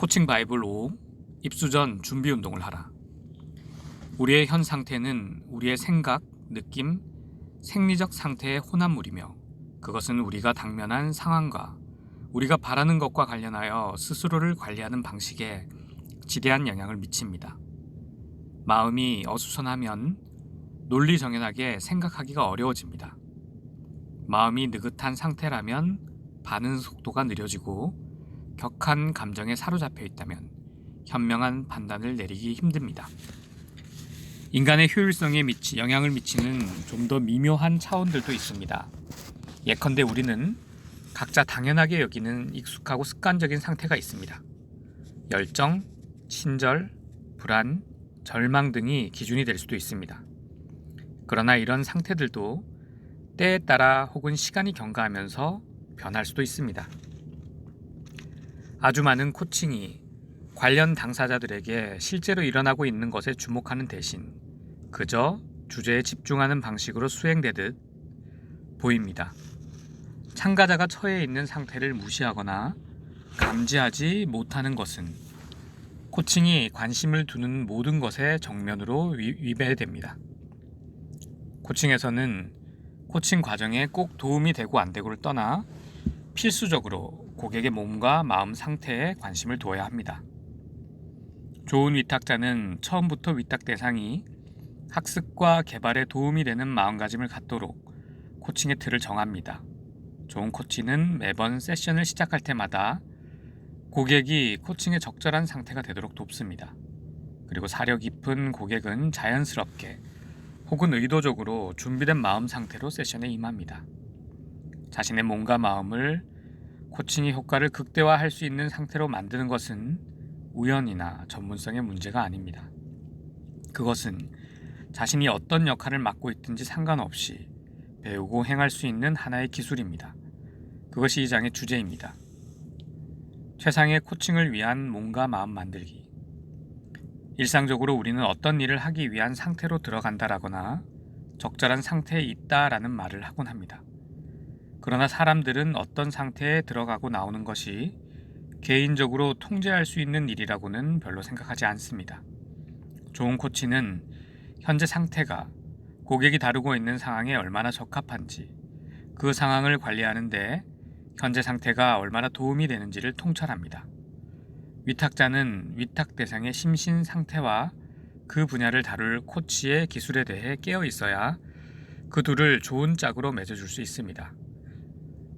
코칭 바이블 5. 입수 전 준비 운동을 하라. 우리의 현 상태는 우리의 생각, 느낌, 생리적 상태의 혼합물이며 그것은 우리가 당면한 상황과 우리가 바라는 것과 관련하여 스스로를 관리하는 방식에 지대한 영향을 미칩니다. 마음이 어수선하면 논리정연하게 생각하기가 어려워집니다. 마음이 느긋한 상태라면 반응 속도가 느려지고 격한 감정에 사로잡혀 있다면 현명한 판단을 내리기 힘듭니다. 인간의 효율성에 영향을 미치는 좀 더 미묘한 차원들도 있습니다. 예컨대 우리는 각자 당연하게 여기는 익숙하고 습관적인 상태가 있습니다. 열정, 친절, 불안, 절망 등이 기준이 될 수도 있습니다. 그러나 이런 상태들도 때에 따라 혹은 시간이 경과하면서 변할 수도 있습니다. 아주 많은 코칭이 관련 당사자들에게 실제로 일어나고 있는 것에 주목하는 대신 그저 주제에 집중하는 방식으로 수행되듯 보입니다. 참가자가 처해 있는 상태를 무시하거나 감지하지 못하는 것은 코칭이 관심을 두는 모든 것의 정면으로 위배됩니다. 코칭에서는 코칭 과정에 꼭 도움이 되고 안 되고를 떠나 필수적으로 고객의 몸과 마음 상태에 관심을 두어야 합니다. 좋은 위탁자는 처음부터 위탁 대상이 학습과 개발에 도움이 되는 마음가짐을 갖도록 코칭의 틀을 정합니다. 좋은 코치는 매번 세션을 시작할 때마다 고객이 코칭에 적절한 상태가 되도록 돕습니다. 그리고 사려 깊은 고객은 자연스럽게 혹은 의도적으로 준비된 마음 상태로 세션에 임합니다. 자신의 몸과 마음을 코칭의 효과를 극대화할 수 있는 상태로 만드는 것은 우연이나 전문성의 문제가 아닙니다. 그것은 자신이 어떤 역할을 맡고 있든지 상관없이 배우고 행할 수 있는 하나의 기술입니다. 그것이 이 장의 주제입니다. 최상의 코칭을 위한 몸과 마음 만들기. 일상적으로 우리는 어떤 일을 하기 위한 상태로 들어간다라거나 적절한 상태에 있다라는 말을 하곤 합니다. 그러나 사람들은 어떤 상태에 들어가고 나오는 것이 개인적으로 통제할 수 있는 일이라고는 별로 생각하지 않습니다. 좋은 코치는 현재 상태가 고객이 다루고 있는 상황에 얼마나 적합한지, 그 상황을 관리하는데 현재 상태가 얼마나 도움이 되는지를 통찰합니다. 위탁자는 위탁 대상의 심신 상태와 그 분야를 다룰 코치의 기술에 대해 깨어 있어야 그 둘을 좋은 짝으로 맺어줄 수 있습니다.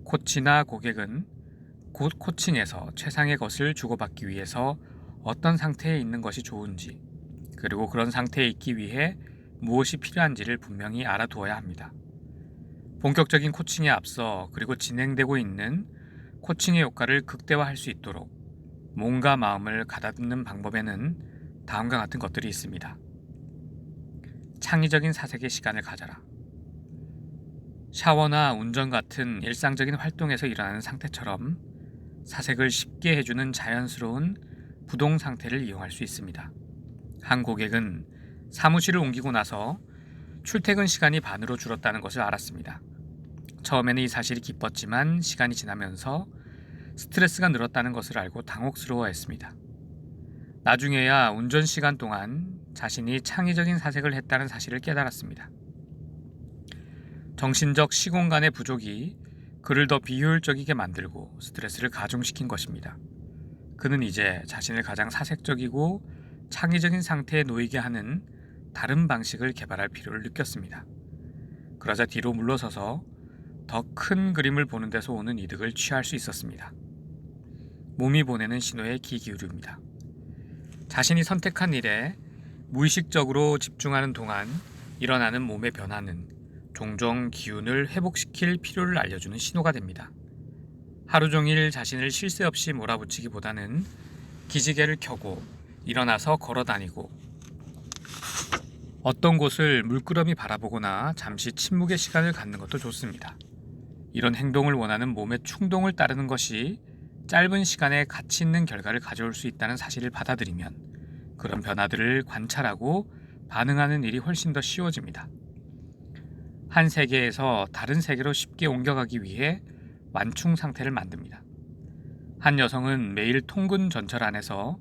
코치나 고객은 곧 코칭에서 최상의 것을 주고받기 위해서 어떤 상태에 있는 것이 좋은지, 그리고 그런 상태에 있기 위해 무엇이 필요한지를 분명히 알아두어야 합니다. 본격적인 코칭에 앞서 그리고 진행되고 있는 코칭의 효과를 극대화할 수 있도록 몸과 마음을 가다듬는 방법에는 다음과 같은 것들이 있습니다. 창의적인 사색의 시간을 가져라. 샤워나 운전 같은 일상적인 활동에서 일어나는 상태처럼 사색을 쉽게 해주는 자연스러운 부동 상태를 이용할 수 있습니다. 한 고객은 사무실을 옮기고 나서 출퇴근 시간이 반으로 줄었다는 것을 알았습니다. 처음에는 이 사실이 기뻤지만 시간이 지나면서 스트레스가 늘었다는 것을 알고 당혹스러워했습니다. 나중에야 운전 시간 동안 자신이 창의적인 사색을 했다는 사실을 깨달았습니다. 정신적 시공간의 부족이 그를 더 비효율적이게 만들고 스트레스를 가중시킨 것입니다. 그는 이제 자신을 가장 사색적이고 창의적인 상태에 놓이게 하는 다른 방식을 개발할 필요를 느꼈습니다. 그러자 뒤로 물러서서 더 큰 그림을 보는 데서 오는 이득을 취할 수 있었습니다. 몸이 보내는 신호에 귀 기울입니다. 자신이 선택한 일에 무의식적으로 집중하는 동안 일어나는 몸의 변화는 종종 기운을 회복시킬 필요를 알려주는 신호가 됩니다. 하루 종일 자신을 쉴 새 없이 몰아붙이기보다는 기지개를 켜고 일어나서 걸어다니고 어떤 곳을 물끄러미 바라보거나 잠시 침묵의 시간을 갖는 것도 좋습니다. 이런 행동을 원하는 몸의 충동을 따르는 것이 짧은 시간에 가치 있는 결과를 가져올 수 있다는 사실을 받아들이면 그런 변화들을 관찰하고 반응하는 일이 훨씬 더 쉬워집니다. 한 세계에서 다른 세계로 쉽게 옮겨가기 위해 완충 상태를 만듭니다. 한 여성은 매일 통근 전철 안에서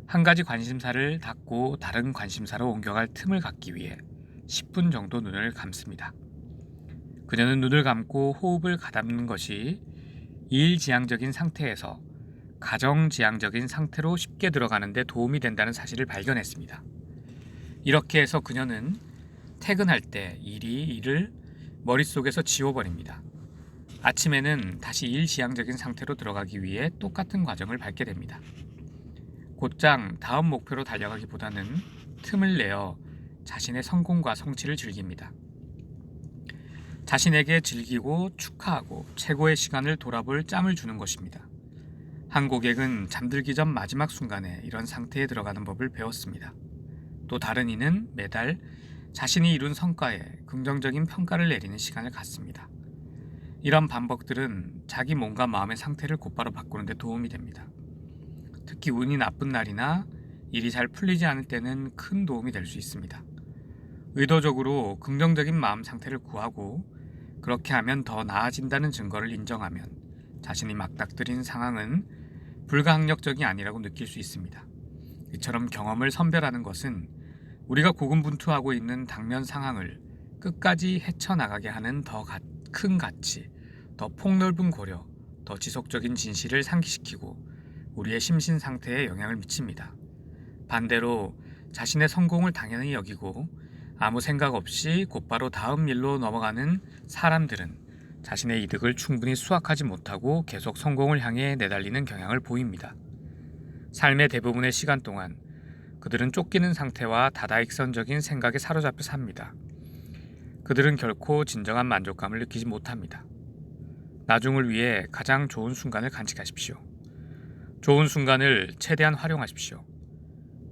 한 가지 관심사를 닫고 다른 관심사로 옮겨갈 틈을 갖기 위해 10분 정도 눈을 감습니다. 그녀는 눈을 감고 호흡을 가다듬는 것이 일지향적인 상태에서 가정지향적인 상태로 쉽게 들어가는 데 도움이 된다는 사실을 발견했습니다. 이렇게 해서 그녀는 퇴근할 때 일을 머릿속에서 지워버립니다. 아침에는 다시 일지향적인 상태로 들어가기 위해 똑같은 과정을 밟게 됩니다. 곧장 다음 목표로 달려가기보다는 틈을 내어 자신의 성공과 성취를 즐깁니다. 자신에게 즐기고 축하하고 최고의 시간을 돌아볼 짬을 주는 것입니다. 한 고객은 잠들기 전 마지막 순간에 이런 상태에 들어가는 법을 배웠습니다. 또 다른 이는 매달 자신이 이룬 성과에 긍정적인 평가를 내리는 시간을 갖습니다. 이런 반복들은 자기 몸과 마음의 상태를 곧바로 바꾸는 데 도움이 됩니다. 특히 운이 나쁜 날이나 일이 잘 풀리지 않을 때는 큰 도움이 될 수 있습니다. 의도적으로 긍정적인 마음 상태를 구하고 그렇게 하면 더 나아진다는 증거를 인정하면 자신이 맞닥뜨린 상황은 불가항력적이 아니라고 느낄 수 있습니다. 이처럼 경험을 선별하는 것은 우리가 고군분투하고 있는 당면 상황을 끝까지 헤쳐나가게 하는 더 큰 가치, 더 폭넓은 고려, 더 지속적인 진실을 상기시키고 우리의 심신 상태에 영향을 미칩니다. 반대로 자신의 성공을 당연히 여기고 아무 생각 없이 곧바로 다음 일로 넘어가는 사람들은 자신의 이득을 충분히 수확하지 못하고 계속 성공을 향해 내달리는 경향을 보입니다. 삶의 대부분의 시간 동안 그들은 쫓기는 상태와 다다익선적인 생각에 사로잡혀 삽니다. 그들은 결코 진정한 만족감을 느끼지 못합니다. 나중을 위해 가장 좋은 순간을 간직하십시오. 좋은 순간을 최대한 활용하십시오.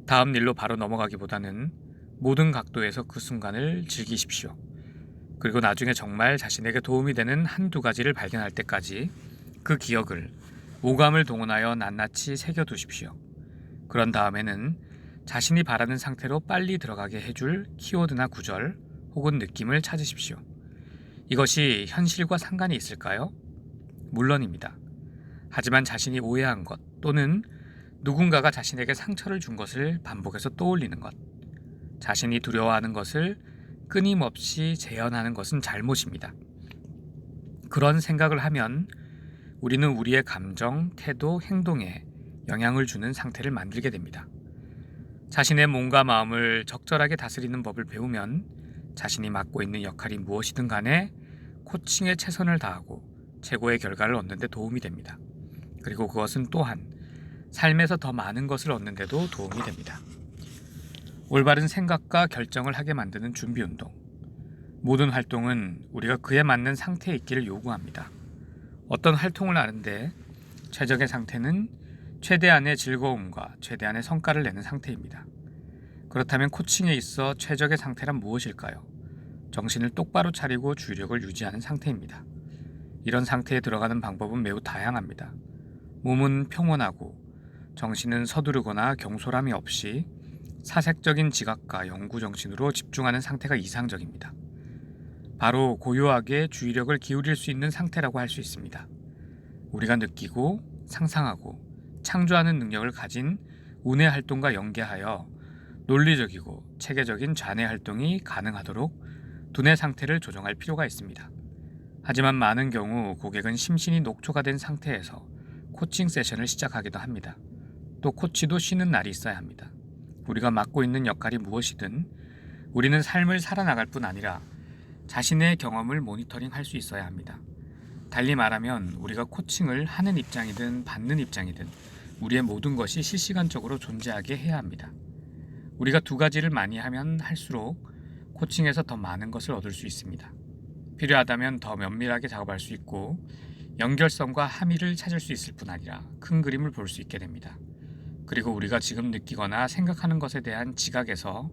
다음 일로 바로 넘어가기보다는 모든 각도에서 그 순간을 즐기십시오. 그리고 나중에 정말 자신에게 도움이 되는 한두 가지를 발견할 때까지 그 기억을 오감을 동원하여 낱낱이 새겨두십시오. 그런 다음에는 자신이 바라는 상태로 빨리 들어가게 해줄 키워드나 구절 혹은 느낌을 찾으십시오. 이것이 현실과 상관이 있을까요? 물론입니다. 하지만 자신이 오해한 것 또는 누군가가 자신에게 상처를 준 것을 반복해서 떠올리는 것, 자신이 두려워하는 것을 끊임없이 재현하는 것은 잘못입니다. 그런 생각을 하면 우리는 우리의 감정, 태도, 행동에 영향을 주는 상태를 만들게 됩니다. 자신의 몸과 마음을 적절하게 다스리는 법을 배우면 자신이 맡고 있는 역할이 무엇이든 간에 코칭에 최선을 다하고 최고의 결과를 얻는 데 도움이 됩니다. 그리고 그것은 또한 삶에서 더 많은 것을 얻는 데도 도움이 됩니다. 올바른 생각과 결정을 하게 만드는 준비운동. 모든 활동은 우리가 그에 맞는 상태에 있기를 요구합니다. 어떤 활동을 하는데 최적의 상태는 최대한의 즐거움과 최대한의 성과를 내는 상태입니다. 그렇다면 코칭에 있어 최적의 상태란 무엇일까요? 정신을 똑바로 차리고 주의력을 유지하는 상태입니다. 이런 상태에 들어가는 방법은 매우 다양합니다. 몸은 평온하고 정신은 서두르거나 경솔함이 없이 사색적인 지각과 연구정신으로 집중하는 상태가 이상적입니다. 바로 고요하게 주의력을 기울일 수 있는 상태라고 할 수 있습니다. 우리가 느끼고 상상하고 창조하는 능력을 가진 운의 활동과 연계하여 논리적이고 체계적인 좌뇌 활동이 가능하도록 두뇌 상태를 조정할 필요가 있습니다. 하지만 많은 경우 고객은 심신이 녹초가 된 상태에서 코칭 세션을 시작하기도 합니다. 또 코치도 쉬는 날이 있어야 합니다. 우리가 맡고 있는 역할이 무엇이든 우리는 삶을 살아나갈 뿐 아니라 자신의 경험을 모니터링할 수 있어야 합니다. 달리 말하면 우리가 코칭을 하는 입장이든 받는 입장이든 우리의 모든 것이 실시간적으로 존재하게 해야 합니다. 우리가 두 가지를 많이 하면 할수록 코칭에서 더 많은 것을 얻을 수 있습니다. 필요하다면 더 면밀하게 작업할 수 있고 연결성과 함의를 찾을 수 있을 뿐 아니라 큰 그림을 볼 수 있게 됩니다. 그리고 우리가 지금 느끼거나 생각하는 것에 대한 지각에서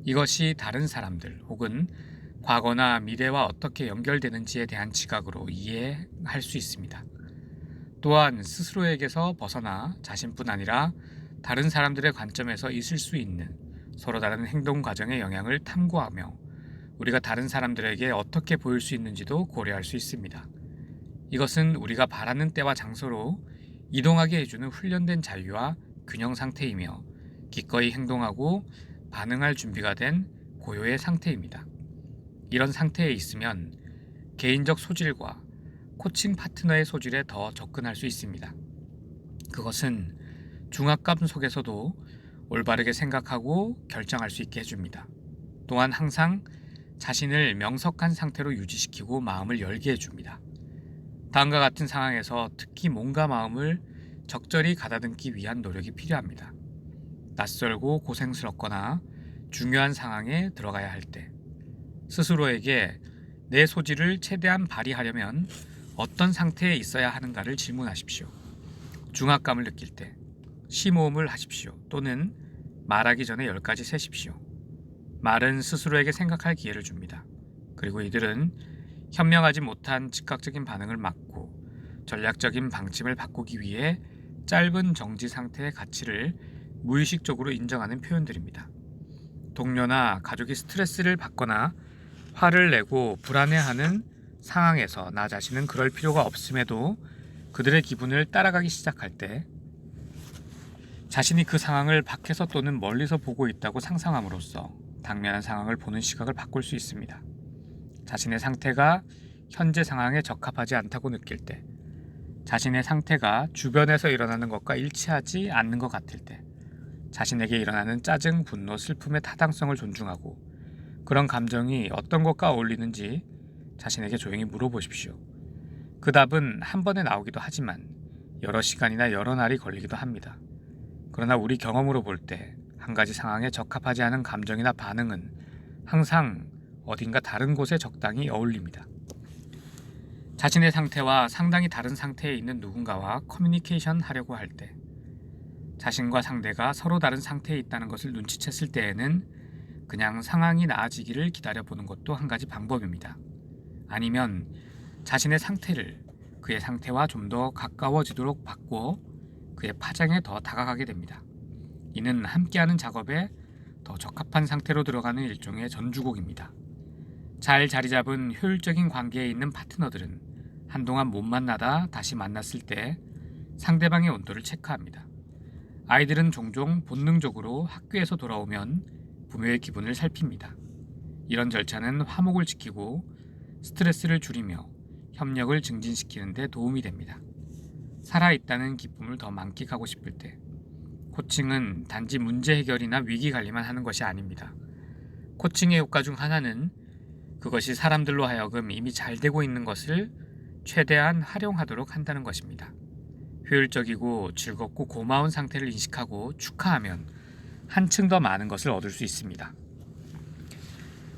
이것이 다른 사람들 혹은 과거나 미래와 어떻게 연결되는지에 대한 지각으로 이해할 수 있습니다. 또한 스스로에게서 벗어나 자신뿐 아니라 다른 사람들의 관점에서 있을 수 있는 서로 다른 행동 과정의 영향을 탐구하며 우리가 다른 사람들에게 어떻게 보일 수 있는지도 고려할 수 있습니다. 이것은 우리가 바라는 때와 장소로 이동하게 해주는 훈련된 자유와 균형 상태이며 기꺼이 행동하고 반응할 준비가 된 고요의 상태입니다. 이런 상태에 있으면 개인적 소질과 코칭 파트너의 소질에 더 접근할 수 있습니다. 그것은 중압감 속에서도 올바르게 생각하고 결정할 수 있게 해줍니다. 또한 항상 자신을 명석한 상태로 유지시키고 마음을 열게 해줍니다. 다음과 같은 상황에서 특히 몸과 마음을 적절히 가다듬기 위한 노력이 필요합니다. 낯설고 고생스럽거나 중요한 상황에 들어가야 할 때, 스스로에게 내 소질을 최대한 발휘하려면 어떤 상태에 있어야 하는가를 질문하십시오. 중압감을 느낄 때 심호흡을 하십시오. 또는 말하기 전에 10가지 세십시오. 말은 스스로에게 생각할 기회를 줍니다. 그리고 이들은 현명하지 못한 즉각적인 반응을 막고 전략적인 방침을 바꾸기 위해 짧은 정지 상태의 가치를 무의식적으로 인정하는 표현들입니다. 동료나 가족이 스트레스를 받거나 화를 내고 불안해하는 상황에서 나 자신은 그럴 필요가 없음에도 그들의 기분을 따라가기 시작할 때 자신이 그 상황을 밖에서 또는 멀리서 보고 있다고 상상함으로써 당면한 상황을 보는 시각을 바꿀 수 있습니다. 자신의 상태가 현재 상황에 적합하지 않다고 느낄 때, 자신의 상태가 주변에서 일어나는 것과 일치하지 않는 것 같을 때, 자신에게 일어나는 짜증, 분노, 슬픔의 타당성을 존중하고 그런 감정이 어떤 것과 어울리는지 자신에게 조용히 물어보십시오. 그 답은 한 번에 나오기도 하지만 여러 시간이나 여러 날이 걸리기도 합니다. 그러나 우리 경험으로 볼 때 한 가지 상황에 적합하지 않은 감정이나 반응은 항상 어딘가 다른 곳에 적당히 어울립니다. 자신의 상태와 상당히 다른 상태에 있는 누군가와 커뮤니케이션 하려고 할 때, 자신과 상대가 서로 다른 상태에 있다는 것을 눈치챘을 때에는 그냥 상황이 나아지기를 기다려보는 것도 한 가지 방법입니다. 아니면 자신의 상태를 그의 상태와 좀 더 가까워지도록 바꾸어 그의 파장에 더 다가가게 됩니다. 이는 함께하는 작업에 더 적합한 상태로 들어가는 일종의 전주곡입니다. 잘 자리 잡은 효율적인 관계에 있는 파트너들은 한동안 못 만나다 다시 만났을 때 상대방의 온도를 체크합니다. 아이들은 종종 본능적으로 학교에서 돌아오면 부모의 기분을 살핍니다. 이런 절차는 화목을 지키고 스트레스를 줄이며 협력을 증진시키는 데 도움이 됩니다. 살아있다는 기쁨을 더 만끽하고 싶을 때, 코칭은 단지 문제 해결이나 위기 관리만 하는 것이 아닙니다. 코칭의 효과 중 하나는 그것이 사람들로 하여금 이미 잘 되고 있는 것을 최대한 활용하도록 한다는 것입니다. 효율적이고 즐겁고 고마운 상태를 인식하고 축하하면 한층 더 많은 것을 얻을 수 있습니다.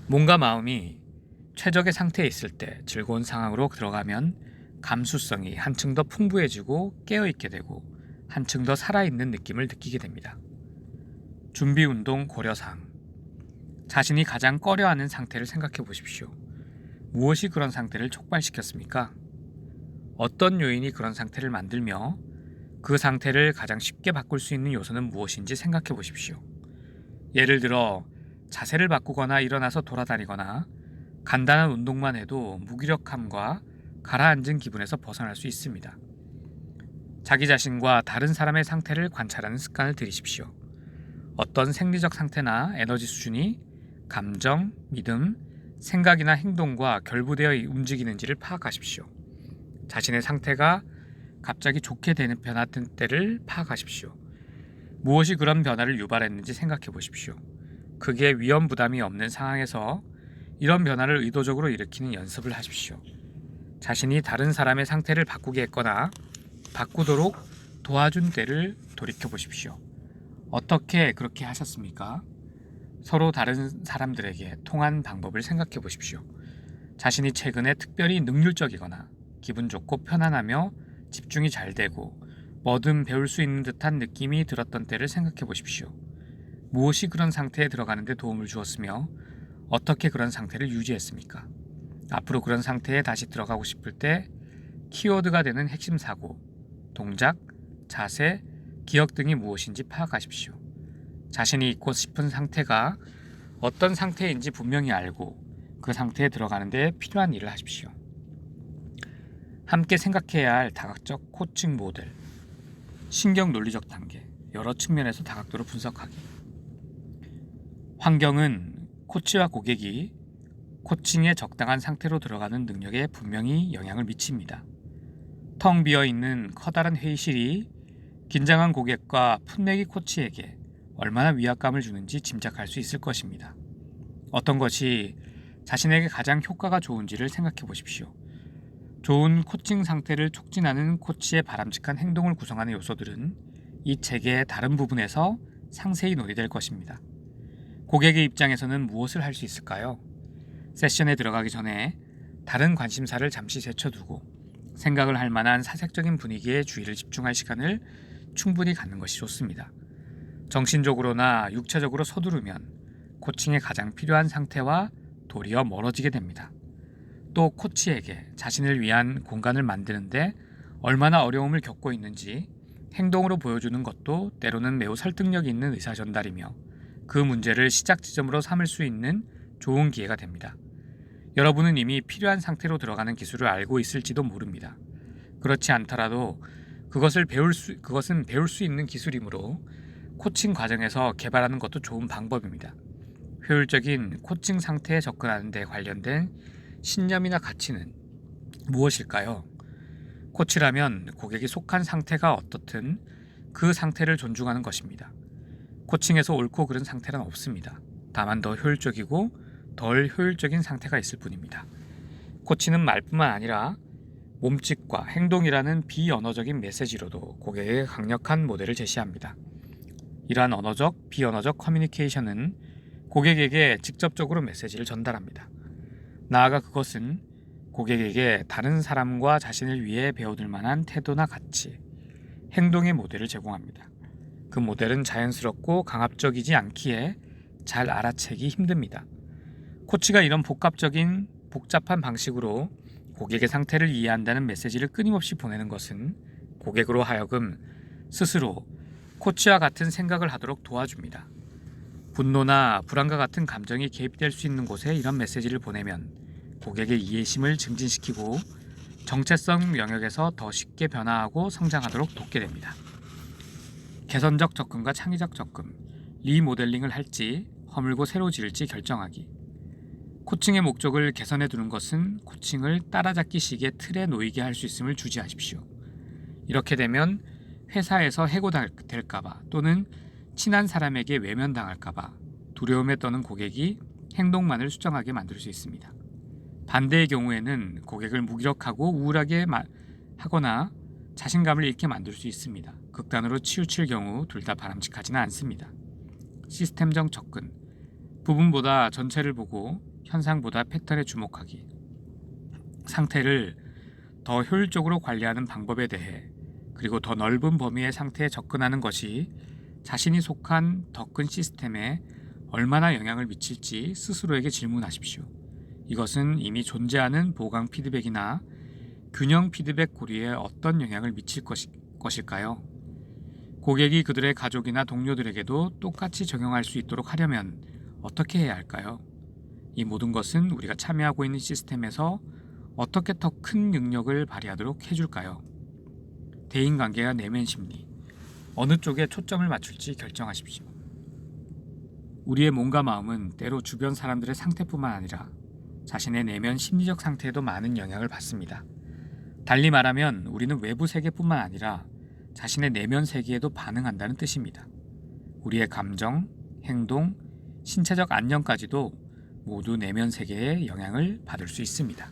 몸과 마음이 최적의 상태에 있을 때 즐거운 상황으로 들어가면 감수성이 한층 더 풍부해지고 깨어있게 되고 한층 더 살아있는 느낌을 느끼게 됩니다. 준비운동 고려사항. 자신이 가장 꺼려하는 상태를 생각해 보십시오. 무엇이 그런 상태를 촉발시켰습니까? 어떤 요인이 그런 상태를 만들며 그 상태를 가장 쉽게 바꿀 수 있는 요소는 무엇인지 생각해 보십시오. 예를 들어 자세를 바꾸거나 일어나서 돌아다니거나 간단한 운동만 해도 무기력함과 가라앉은 기분에서 벗어날 수 있습니다. 자기 자신과 다른 사람의 상태를 관찰하는 습관을 들이십시오. 어떤 생리적 상태나 에너지 수준이 감정, 믿음, 생각이나 행동과 결부되어 움직이는지를 파악하십시오. 자신의 상태가 갑자기 좋게 되는 변화된 때를 파악하십시오. 무엇이 그런 변화를 유발했는지 생각해 보십시오. 크게 위험 부담이 없는 상황에서 이런 변화를 의도적으로 일으키는 연습을 하십시오. 자신이 다른 사람의 상태를 바꾸게 했거나 바꾸도록 도와준 때를 돌이켜 보십시오. 어떻게 그렇게 하셨습니까? 서로 다른 사람들에게 통한 방법을 생각해 보십시오. 자신이 최근에 특별히 능률적이거나 기분 좋고 편안하며 집중이 잘 되고 뭐든 배울 수 있는 듯한 느낌이 들었던 때를 생각해 보십시오. 무엇이 그런 상태에 들어가는 데 도움을 주었으며 어떻게 그런 상태를 유지했습니까? 앞으로 그런 상태에 다시 들어가고 싶을 때 키워드가 되는 핵심 사고, 동작, 자세, 기억 등이 무엇인지 파악하십시오. 자신이 있고 싶은 상태가 어떤 상태인지 분명히 알고 그 상태에 들어가는 데 필요한 일을 하십시오. 함께 생각해야 할 다각적 코칭 모델. 신경 논리적 단계, 여러 측면에서 다각도로 분석하기. 환경은 코치와 고객이 코칭에 적당한 상태로 들어가는 능력에 분명히 영향을 미칩니다. 텅 비어있는 커다란 회의실이 긴장한 고객과 풋내기 코치에게 얼마나 위압감을 주는지 짐작할 수 있을 것입니다. 어떤 것이 자신에게 가장 효과가 좋은지를 생각해 보십시오. 좋은 코칭 상태를 촉진하는 코치의 바람직한 행동을 구성하는 요소들은 이 체계의 다른 부분에서 상세히 논의될 것입니다. 고객의 입장에서는 무엇을 할 수 있을까요? 세션에 들어가기 전에 다른 관심사를 잠시 제쳐두고 생각을 할 만한 사색적인 분위기에 주의를 집중할 시간을 충분히 갖는 것이 좋습니다. 정신적으로나 육체적으로 서두르면 코칭에 가장 필요한 상태와 도리어 멀어지게 됩니다. 또 코치에게 자신을 위한 공간을 만드는데 얼마나 어려움을 겪고 있는지 행동으로 보여주는 것도 때로는 매우 설득력 있는 의사 전달이며 그 문제를 시작 지점으로 삼을 수 있는 좋은 기회가 됩니다. 여러분은 이미 필요한 상태로 들어가는 기술을 알고 있을지도 모릅니다. 그렇지 않더라도 그것은 배울 수 있는 기술이므로 코칭 과정에서 개발하는 것도 좋은 방법입니다. 효율적인 코칭 상태에 접근하는 데 관련된 신념이나 가치는 무엇일까요? 코치라면 고객이 속한 상태가 어떻든 그 상태를 존중하는 것입니다. 코칭에서 옳고 그른 상태는 없습니다. 다만 더 효율적이고 덜 효율적인 상태가 있을 뿐입니다. 코치는 말뿐만 아니라 몸짓과 행동이라는 비언어적인 메시지로도 고객에게 강력한 모델을 제시합니다. 이러한 언어적, 비언어적 커뮤니케이션은 고객에게 직접적으로 메시지를 전달합니다. 나아가 그것은 고객에게 다른 사람과 자신을 위해 배워둘 만한 태도나 가치, 행동의 모델을 제공합니다. 그 모델은 자연스럽고 강압적이지 않기에 잘 알아채기 힘듭니다. 코치가 이런 복잡한 방식으로 고객의 상태를 이해한다는 메시지를 끊임없이 보내는 것은 고객으로 하여금 스스로 코치와 같은 생각을 하도록 도와줍니다. 분노나 불안과 같은 감정이 개입될 수 있는 곳에 이런 메시지를 보내면 고객의 이해심을 증진시키고 정체성 영역에서 더 쉽게 변화하고 성장하도록 돕게 됩니다. 개선적 접근과 창의적 접근, 리모델링을 할지 허물고 새로 지을지 결정하기. 코칭의 목적을 개선해 두는 것은 코칭을 따라잡기식의 틀에 놓이게 할 수 있음을 주지하십시오. 이렇게 되면 회사에서 해고될까봐 또는 친한 사람에게 외면당할까봐 두려움에 떠는 고객이 행동만을 수정하게 만들 수 있습니다. 반대의 경우에는 고객을 무기력하고 우울하게 하거나 자신감을 잃게 만들 수 있습니다. 극단으로 치우칠 경우 둘 다 바람직하지는 않습니다. 시스템적 접근, 부분보다 전체를 보고 현상보다 패턴에 주목하기. 상태를 더 효율적으로 관리하는 방법에 대해 그리고 더 넓은 범위의 상태에 접근하는 것이 자신이 속한 더 큰 시스템에 얼마나 영향을 미칠지 스스로에게 질문하십시오. 이것은 이미 존재하는 보강 피드백이나 균형 피드백 고리에 어떤 영향을 미칠 것일까요? 고객이 그들의 가족이나 동료들에게도 똑같이 적용할 수 있도록 하려면 어떻게 해야 할까요? 이 모든 것은 우리가 참여하고 있는 시스템에서 어떻게 더 큰 능력을 발휘하도록 해줄까요? 대인관계와 내면 심리, 어느 쪽에 초점을 맞출지 결정하십시오. 우리의 몸과 마음은 때로 주변 사람들의 상태뿐만 아니라 자신의 내면 심리적 상태에도 많은 영향을 받습니다. 달리 말하면 우리는 외부 세계뿐만 아니라 자신의 내면 세계에도 반응한다는 뜻입니다. 우리의 감정, 행동, 신체적 안녕까지도 모두 내면 세계에 영향을 받을 수 있습니다.